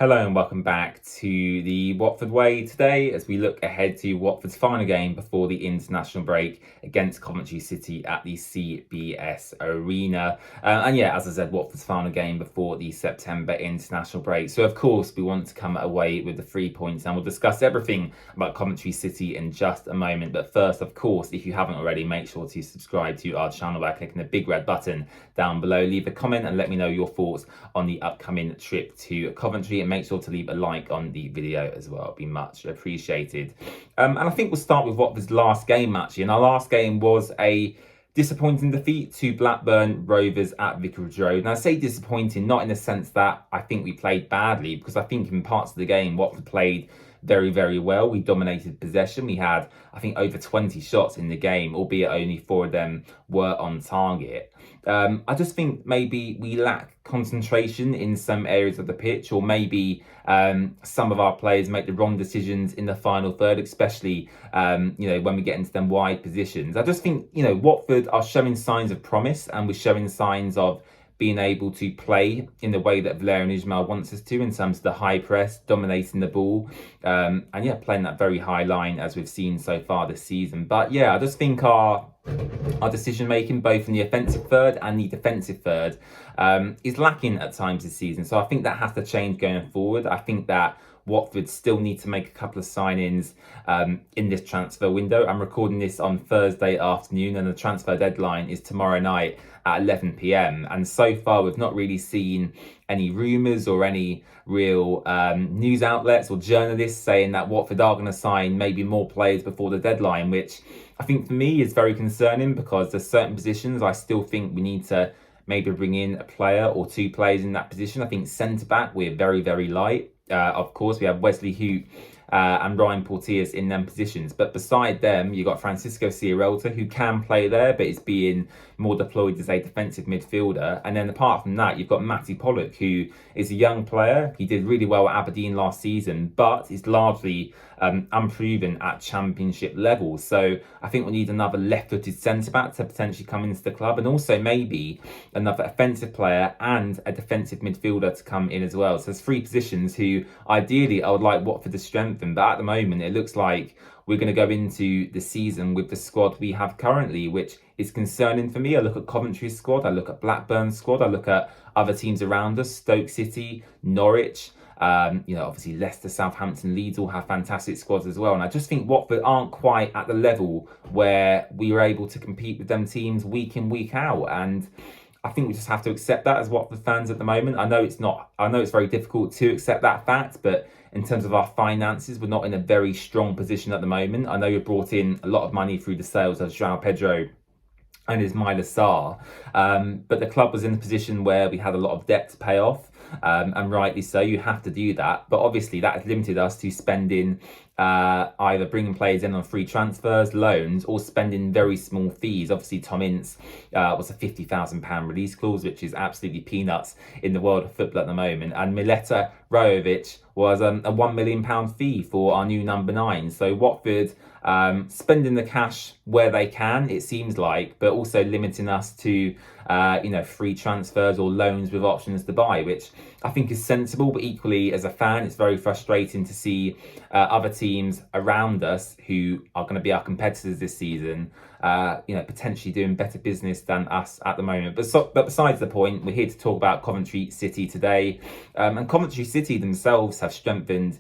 Hello and welcome back to the Watford Way today as we look ahead to Watford's final game before the international break against Coventry City at the CBS Arena. And yeah, as I said, Watford's final game before the September international break. So of course we want to come away with the 3 points, and we'll discuss everything about Coventry City in just a moment. But first, of course, if you haven't already, make sure to subscribe to our channel by clicking the big red button down below. Leave a comment and let me know your thoughts on the upcoming trip to Coventry, and make sure to leave a like on the video as well. It'd be much appreciated. And I think we'll start with Watford's last game, actually. And our last game was a disappointing defeat to Blackburn Rovers at Vicarage Road. And I say disappointing, not in the sense that I think we played badly, because I think in parts of the game, Watford played very, very well. We dominated possession. We had, I think, over 20 shots in the game, albeit only 4 of them were on target. I just think maybe we lack concentration in some areas of the pitch, or maybe some of our players make the wrong decisions in the final third, especially when we get into them wide positions. I just think Watford are showing signs of promise, and we're showing signs of being able to play in the way that Valérien Ismaël wants us to, in terms of the high press, dominating the ball, and playing that very high line as we've seen so far this season. But yeah, I just think our decision making, both in the offensive third and the defensive third, is lacking at times this season. So I think that has to change going forward. I think that Watford still need to make a couple of signings in this transfer window. I'm recording this on Thursday afternoon, and the transfer deadline is tomorrow night at 11 p.m. And so far, we've not really seen any rumours or any real news outlets or journalists saying that Watford are going to sign maybe more players before the deadline, which I think for me is very concerning, because there's certain positions I still think we need to maybe bring in a player or 2 players in that position. I think centre-back, we're very, very light. Of course, we have Wesley Hoot and Ryan Porteous in them positions. But beside them, you've got Francisco Sierralta, who can play there, but is being more deployed as a defensive midfielder. And then apart from that, you've got Matty Pollock, who is a young player. He did really well at Aberdeen last season, but is largely unproven at championship level. So I think we need another left-footed centre-back to potentially come into the club, and also maybe another offensive player and a defensive midfielder to come in as well. So there's 3 positions who ideally I would like Watford to strengthen, but at the moment it looks like we're going to go into the season with the squad we have currently, which is concerning for me. I look at Coventry's squad, I look at Blackburn's squad, I look at other teams around us, Stoke City, Norwich, obviously Leicester, Southampton, Leeds all have fantastic squads as well. And I just think Watford aren't quite at the level where we were able to compete with them teams week in, week out. And I think we just have to accept that as Watford fans at the moment. I know it's very difficult to accept that fact, but in terms of our finances, we're not in a very strong position at the moment. I know we brought in a lot of money through the sales of João Pedro and Ismaila Sarr, but the club was in a position where we had a lot of debt to pay off, and rightly so. You have to do that, but obviously that has limited us to spending either bringing players in on free transfers, loans, or spending very small fees. Obviously, Tom Ince was a £50,000 release clause, which is absolutely peanuts in the world of football at the moment. And Mileta Rajovic was a £1 million fee for our new number 9. So Watford spending the cash where they can, it seems like, but also limiting us to free transfers or loans with options to buy, which I think is sensible. But equally, as a fan, it's very frustrating to see other teams around us who are going to be our competitors this season, potentially doing better business than us at the moment. But besides the point, we're here to talk about Coventry City today. And Coventry City themselves have strengthened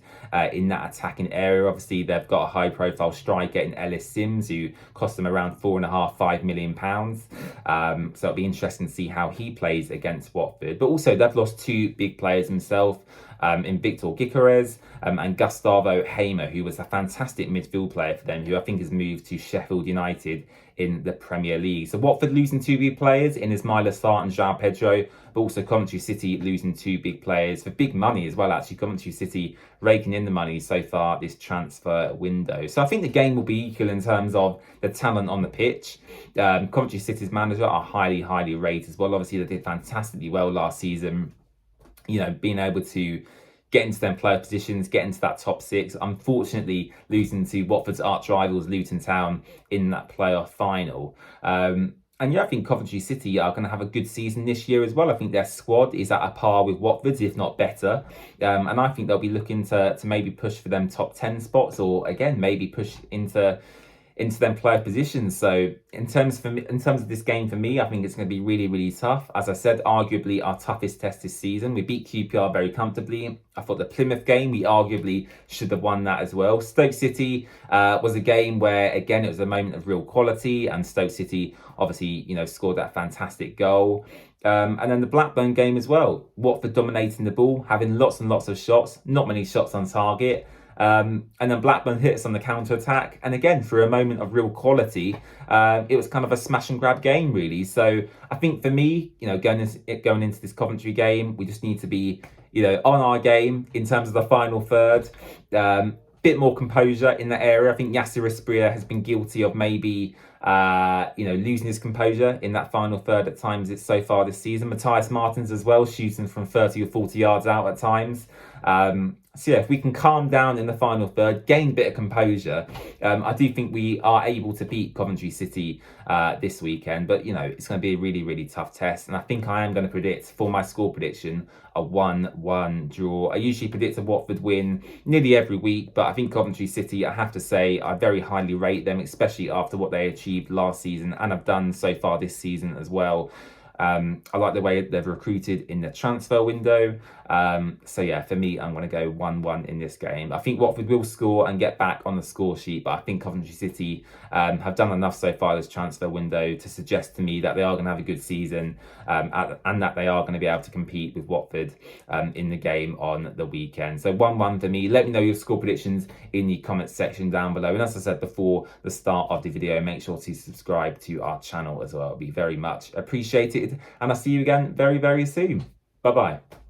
in that attacking area. Obviously, they've got a high-profile striker in Ellis Sims, who cost them around £4.5–5 million. So it'll be interesting to see how he plays against Watford. But also, they've lost 2 big players themselves, in Victor Gyökeres and Gustavo Hamer, who was a fantastic midfield player for them, who I think has moved to Sheffield United in the Premier League. So Watford losing 2 big players in Ismaila Sarr and João Pedro, but also Coventry City losing 2 big players for big money as well. Actually, Coventry City raking in the money so far this transfer window. So I think the game will be equal in terms of the talent on the pitch. Coventry City's manager are highly, highly rated as well. Obviously, they did fantastically well last season, being able to get into them player positions, get into that top 6. Unfortunately, losing to Watford's arch rivals Luton Town in that playoff final. And yeah, I think Coventry City are going to have a good season this year as well. I think their squad is at a par with Watford's, if not better. And I think they'll be looking to maybe push for them top 10 spots, or again, maybe push into them player positions. So in terms of this game for me, I think it's going to be really, really tough. As I said, arguably our toughest test this season. We beat QPR very comfortably. I thought the Plymouth game, we arguably should have won that as well. Stoke City was a game where, again, it was a moment of real quality, and Stoke City obviously, scored that fantastic goal. And then the Blackburn game as well. Watford dominating the ball, having lots and lots of shots, not many shots on target. And then Blackburn hit us on the counter attack, and again, for a moment of real quality, it was kind of a smash and grab game, really. So I think for me, going into this Coventry game, we just need to be, on our game in terms of the final third. Bit more composure in that area. I think Yasser Espria has been guilty of maybe losing his composure in that final third at times so far this season. Matthias Martins as well, shooting from 30 or 40 yards out at times. So yeah, if we can calm down in the final third, gain a bit of composure, I do think we are able to beat Coventry City this weekend. But, it's going to be a really, really tough test. And I think I am going to predict, for my score prediction, a 1-1 draw. I usually predict a Watford win nearly every week, but I think Coventry City, I have to say, I very highly rate them, especially after what they achieved last season and have done so far this season as well. I like the way they've recruited in the transfer window. So yeah, for me, I'm going to go 1-1 in this game. I think Watford will score and get back on the score sheet, but I think Coventry City have done enough so far this transfer window to suggest to me that they are going to have a good season, and that they are going to be able to compete with Watford in the game on the weekend. So 1-1 for me. Let me know your score predictions in the comments section down below. And as I said before the start of the video, make sure to subscribe to our channel as well. It'll be very much appreciated. And I'll see you again very, very soon. Bye-bye.